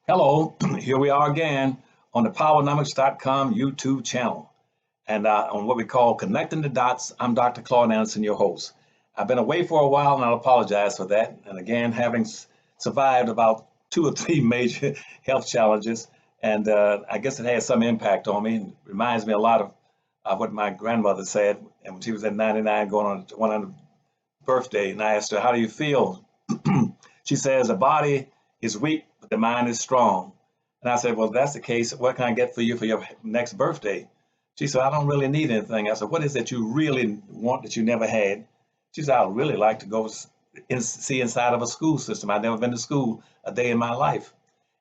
Hello, here we are again on the PowerNomics.com YouTube channel. And on what we call Connecting the Dots, I'm Dr. Claude Anderson, your host. I've been away for a while and I apologize for that. And again, having survived about two or three major health challenges, and I guess it has some impact on me. It reminds me a lot of what my grandmother said, and when she was at 99 going on 100th birthday, and I asked her, "How do you feel?" She says, "The body is weak, but the mind is strong." And I said, "Well, if that's the case, what can I get for you for your next birthday?" She said, "I don't really need anything." I said, "What is it you really want that you never had?" She said, "I'd really like to go see inside of a school system. I've never been to school a day in my life."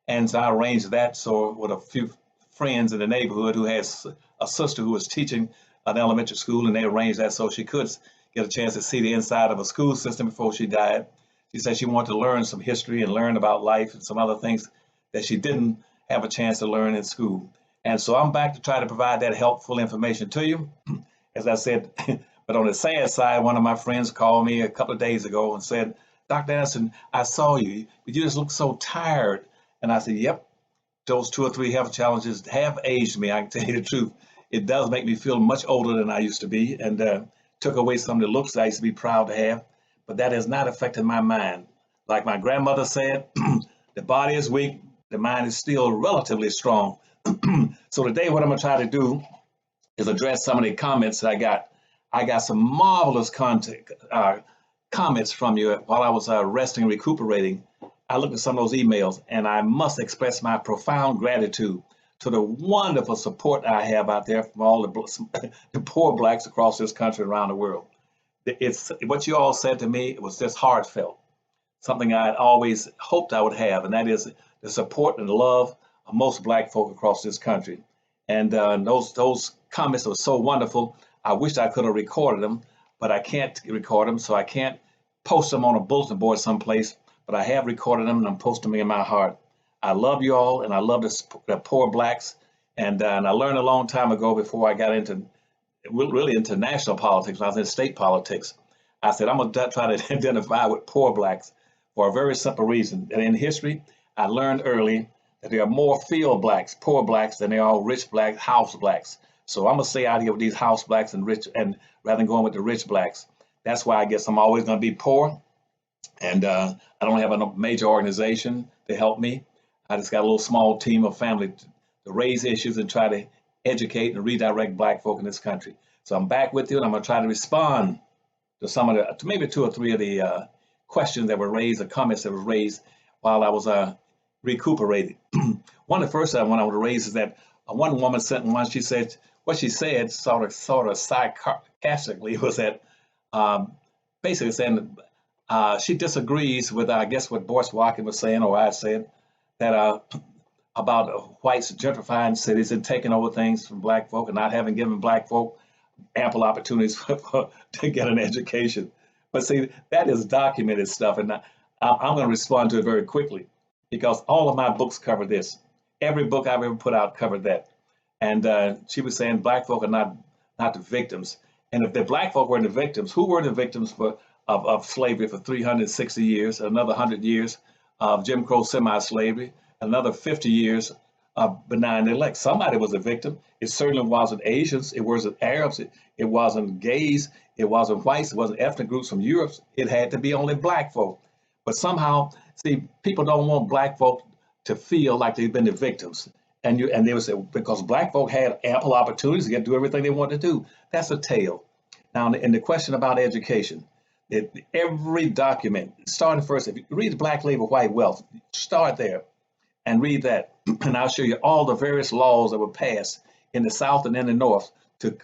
And so I arranged that so with a few friends in the neighborhood who has a sister who was teaching an elementary school, and they arranged that so she could get a chance to see the inside of a school system before she died. She said she wanted to learn some history and learn about life and some other things that she didn't have a chance to learn in school. And so I'm back to try to provide that helpful information to you. As I said, but on the sad side, one of my friends called me a couple of days ago and said, "Dr. Anderson, I saw you, but you just look so tired." And I said, "Yep, those two or three health challenges have aged me. I can tell you the truth. It does make me feel much older than I used to be, and took away some of the looks I used to be proud to have. But that has not affected my mind. Like my grandmother said, the body is weak, the mind is still relatively strong." So today, what I'm going to try to do is address some of the comments that I got. I got some marvelous comments from you while I was resting and recuperating. I looked at some of those emails, and I must express my profound gratitude to the wonderful support I have out there from all the poor blacks across this country and around the world. It's what you all said to me. It was just heartfelt, something I always hoped I would have, and that is the support and the love of most black folk across this country. And those comments were so wonderful. I wish I could have recorded them, but I can't record them, so I can't post them on a bulletin board someplace. But I have recorded them, and I'm posting them in my heart. I love you all, and I love the poor blacks. And I learned a long time ago, before I got into really into national politics, when I was in state politics, I said, I'm going to try to identify with poor blacks for a very simple reason. And in history, I learned early that there are more field blacks, poor blacks, than there are rich black house blacks. So I'm going to stay out here with these house blacks and rich, and rather than going with the rich blacks. That's why I guess I'm always going to be poor. And I don't have a major organization to help me. I just got a little small team of family to raise issues and try to educate and redirect black folk in this country. So I'm back with you, and I'm going to try to respond to some of to maybe two or three of the questions that were raised, or comments that were raised while I was recuperating. One of the first one I want to raise is that one woman sent one. She said what she said, sort of sarcastically, was that basically saying she disagrees with, I guess, what Boyce Watkins was saying, or I said, that about whites gentrifying cities and taking over things from black folk and not having given black folk ample opportunities to get an education. But see, that is documented stuff, and I'm going to respond to it very quickly, because all of my books cover this. Every book I've ever put out covered that. And she was saying black folk are not the victims. And if the black folk were the victims, who were the victims of slavery for 360 years, another 100 years of Jim Crow semi-slavery, another 50 years of benign neglect? Somebody was a victim. It certainly wasn't Asians. It wasn't Arabs. It wasn't gays. It wasn't whites. It wasn't ethnic groups from Europe. It had to be only black folk. But somehow, see, people don't want black folk to feel like they've been the victims. And they would say, because black folk had ample opportunities to get to do everything they wanted to do. That's a tale. Now, in the question about education, every document, starting first, if you read Black Labor, White Wealth, start there and read that. And I'll show you all the various laws that were passed in the South and in the North to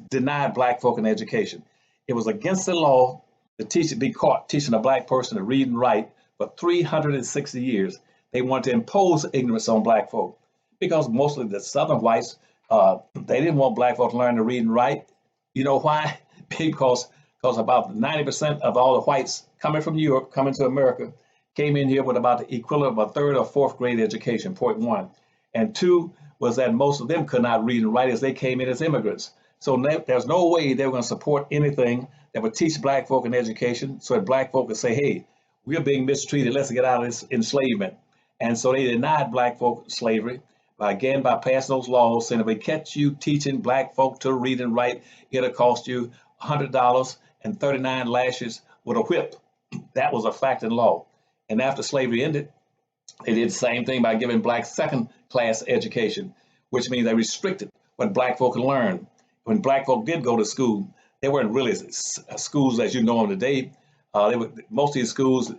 deny black folk an education. It was against the law to be caught teaching a black person to read and write for 360 years. They wanted to impose ignorance on black folk, because mostly the Southern whites, they didn't want black folk to learn to read and write. You know why? Because about 90% of all the whites coming from Europe, coming to America, came in here with about the equivalent of a third or fourth grade education, point one. And two was that most of them could not read and write as they came in as immigrants. So there's no way they were going to support anything that would teach black folk an education so that black folk could say, hey, we're being mistreated, let's get out of this enslavement. And so they denied black folk slavery by passing those laws saying if we catch you teaching black folk to read and write, it'll cost you $100 and 39 lashes with a whip. That was a fact in law. And after slavery ended, they did the same thing by giving blacks second class education, which means they restricted what black folk could learn. When black folk did go to school, they weren't really schools as you know them today. Most of these schools,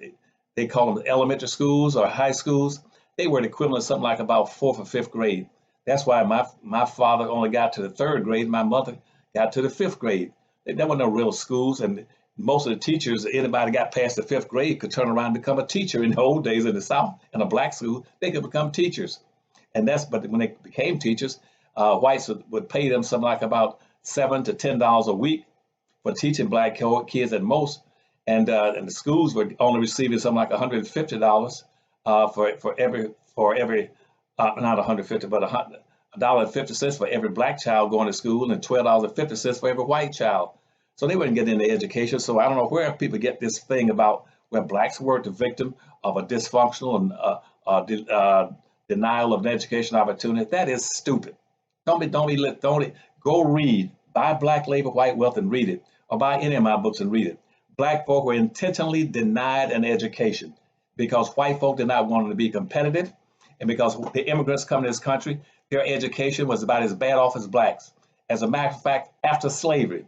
they call them elementary schools or high schools. They were the equivalent of something like about fourth or fifth grade. That's why my father only got to the third grade. My mother got to the fifth grade. There were no real schools, and most of the teachers, anybody got past the fifth grade could turn around and become a teacher. In the old days in the South, in a black school, they could become teachers. But when they became teachers, whites would pay them something like about $7 to $10 a week for teaching black kids at most, and the schools were only receiving something like $150 for every not 150, but $1.50 for every black child going to school, and $12.50 for every white child. So they wouldn't get into education. So I don't know where people get this thing about where blacks were the victim of a dysfunctional and denial of an education opportunity. That is stupid. Don't go read, buy Black Labor, White Wealth and read it, or buy any of my books and read it. Black folk were intentionally denied an education because white folk did not want them to be competitive, and because the immigrants come to this country, their education was about as bad off as blacks. As a matter of fact, after slavery,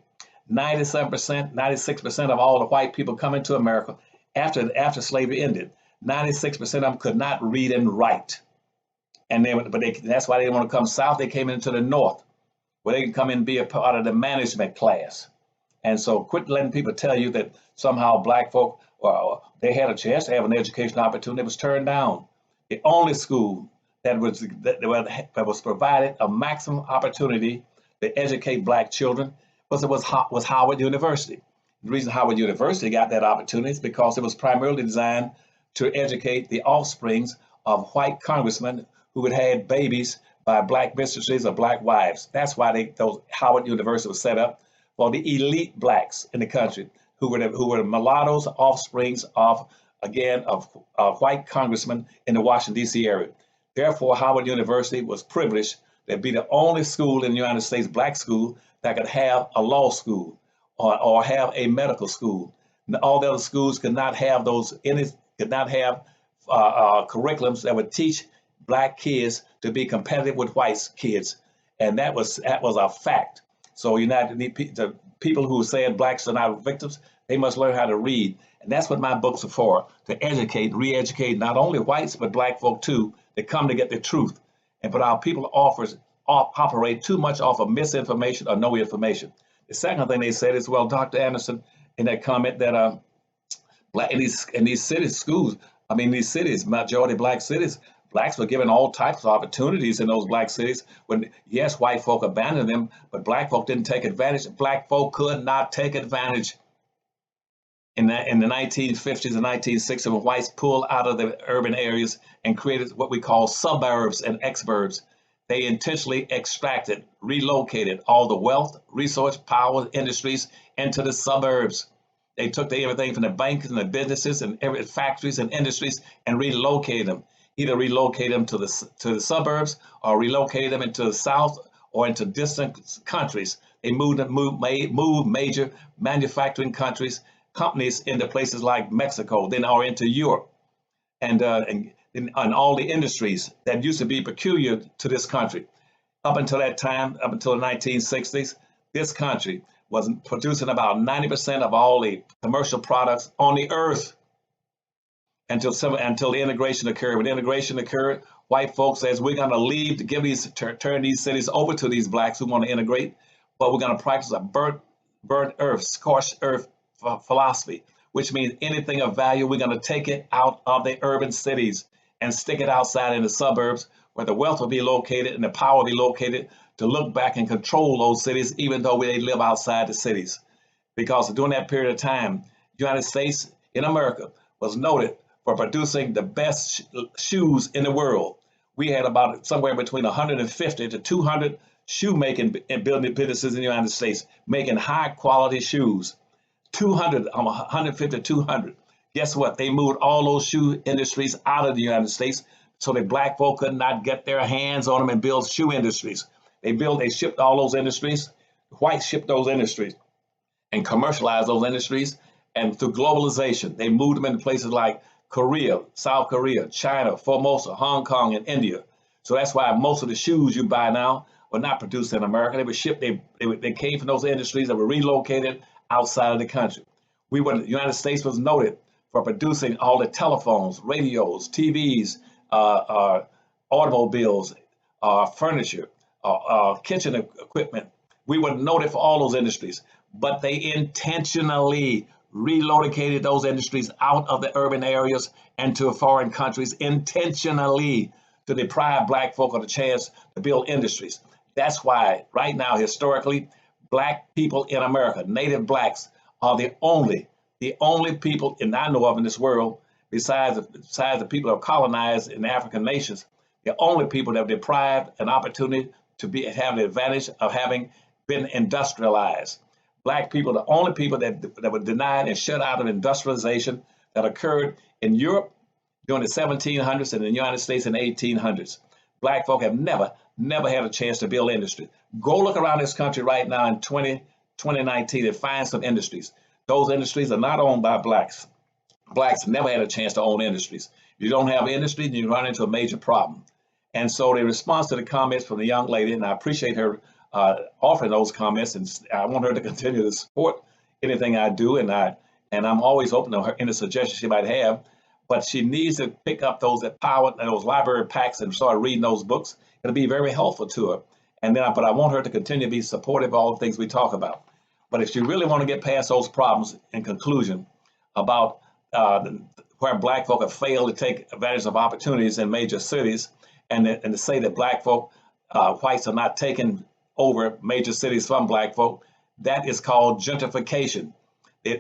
97%, 96% of all the white people coming to America after slavery ended, 96% of them could not read and write. And that's why they didn't want to come south. They came into the north, where they can come in and be a part of the management class. And so quit letting people tell you that somehow black folk, they had a chance to have an education opportunity. It was turned down. The only school that was provided a maximum opportunity to educate black children was Howard University. The reason Howard University got that opportunity is because it was primarily designed to educate the offsprings of white congressmen who had had babies by black mistresses or black wives. That's why Howard University was set up for the elite blacks in the country who were mulattoes, offsprings of white congressmen in the Washington, D.C. area. Therefore, Howard University was privileged to be the only school in the United States, black school, that could have a law school or have a medical school. All the other schools could not have curriculums that would teach black kids to be competitive with white kids, and that was a fact. So the people who said blacks are not victims, they must learn how to read, and that's what my books are for: to educate, re-educate not only whites but black folk too, that come to get the truth. But our people operate too much off of misinformation or no information. The second thing they said is, well, Dr. Anderson, in that comment that in these schools, these cities, majority black cities, blacks were given all types of opportunities in those black cities. When yes, white folk abandoned them, but black folk didn't take advantage. Black folk could not take advantage. In the 1950s and 1960s, when whites pulled out of the urban areas and created what we call suburbs and exurbs, they intentionally extracted, relocated all the wealth, resource, power, industries into the suburbs. They took everything from the banks and the businesses and every factories and industries and relocated them. Either relocate them to the suburbs or relocate them into the south or into distant countries. They moved major manufacturing companies into places like Mexico, then or into Europe, and all the industries that used to be peculiar to this country. Up until that time, up until the 1960s, this country was producing about 90% of all the commercial products on the earth until the integration occurred. When integration occurred, white folks says we're going to leave to turn these cities over to these blacks who want to integrate, but we're going to practice a burnt earth, scorched earth philosophy, which means anything of value, we're going to take it out of the urban cities and stick it outside in the suburbs where the wealth will be located and the power will be located to look back and control those cities, even though they live outside the cities. Because during that period of time, the United States in America was noted for producing the best shoes in the world. We had about somewhere between 150 to 200 shoemaking and building businesses in the United States, making high quality shoes. 150 to 200. Guess what? They moved all those shoe industries out of the United States so that black folk could not get their hands on them and build shoe industries. They shipped all those industries. Whites shipped those industries and commercialized those industries. And through globalization, they moved them into places like Korea, South Korea, China, Formosa, Hong Kong, and India. So that's why most of the shoes you buy now were not produced in America. They were shipped, they came from those industries that were relocated outside of the country. The United States was noted for producing all the telephones, radios, TVs, automobiles, furniture, kitchen equipment. We were noted for all those industries, but they intentionally relocated those industries out of the urban areas and to foreign countries intentionally to deprive black folk of the chance to build industries. That's why right now, historically, black people in America, native blacks, are the only people and I know of in this world, besides the people who are colonized in the African nations, the only people that are deprived an opportunity to have the advantage of having been industrialized. Black people, the only people that were denied and shut out of industrialization that occurred in Europe during the 1700s and in the United States in the 1800s. Black folk have never had a chance to build industry. Go look around this country right now in 2019 and find some industries. Those industries are not owned by blacks. Blacks never had a chance to own industries. If you don't have industry, then you run into a major problem. And so the response to the comments from the young lady, and I appreciate her offering those comments, and I want her to continue to support anything I do, and I'm always open to her any suggestions she might have. But she needs to pick up those those library packs and start reading those books. It'll be very helpful to her. But I want her to continue to be supportive of all the things we talk about. But if you really want to get past those problems, in conclusion, about where black folk have failed to take advantage of opportunities in major cities, and to say that black folk, whites are not taking over major cities from black folk, that is called gentrification.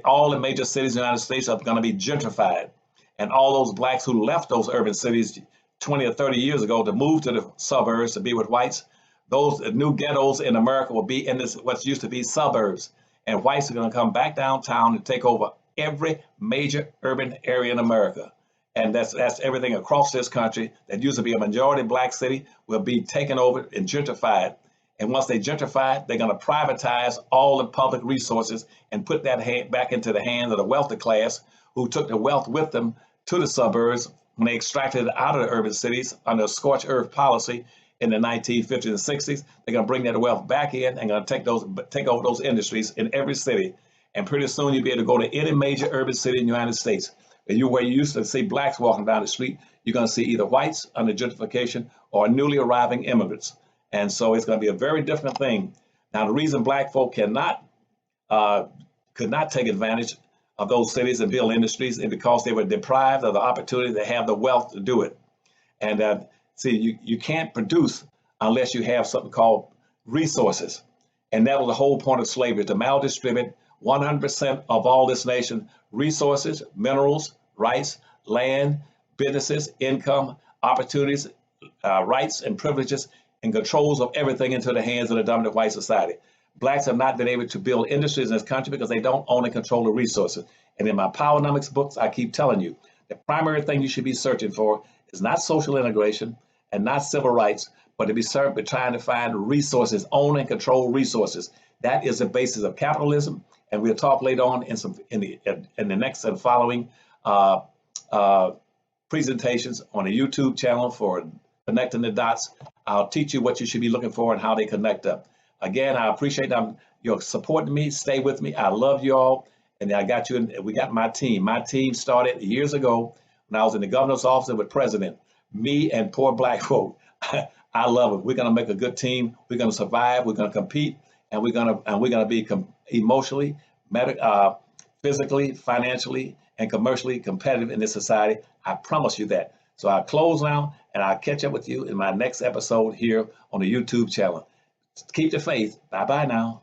All the major cities in the United States are going to be gentrified. And all those blacks who left those urban cities 20 or 30 years ago to move to the suburbs to be with whites, those new ghettos in America will be in what used to be suburbs. And whites are going to come back downtown and take over every major urban area in America. And that's everything across this country that used to be a majority black city will be taken over and gentrified. And once they gentrify, they're going to privatize all the public resources and put that back into the hands of the wealthy class who took the wealth with them to the suburbs when they extracted it out of the urban cities under a scorched earth policy in the 1950s and 60s. They're going to bring that wealth back in and going to take over those industries in every city. And pretty soon you'll be able to go to any major urban city in the United States. Where you used to see blacks walking down the street, you're going to see either whites under gentrification or newly arriving immigrants. And so it's going to be a very different thing. Now, the reason black folk could not take advantage of those cities and build industries is because they were deprived of the opportunity to have the wealth to do it. And you can't produce unless you have something called resources. And that was the whole point of slavery, to maldistribute 100% of all this nation resources, minerals, rights, land, businesses, income, opportunities, rights and privileges, and controls of everything into the hands of the dominant white society. Blacks have not been able to build industries in this country because they don't own and control the resources. And in my Powernomics books, I keep telling you, the primary thing you should be searching for is not social integration and not civil rights, but to be trying to find resources, own and control resources. That is the basis of capitalism. And we'll talk later on in the next and following presentations on the YouTube channel for Connecting the Dots. I'll teach you what you should be looking for and how they connect up. Again, I appreciate your supporting me. Stay with me. I love you all. And I got you. We got my team. My team started years ago when I was in the governor's office with President. Me and poor black folk. I love it. We're going to make a good team. We're going to survive. We're going to compete, and we're going to be emotionally, physically, financially, and commercially competitive in this society. I promise you that. So I'll close now, and I'll catch up with you in my next episode here on the YouTube channel. Keep the faith. Bye-bye now.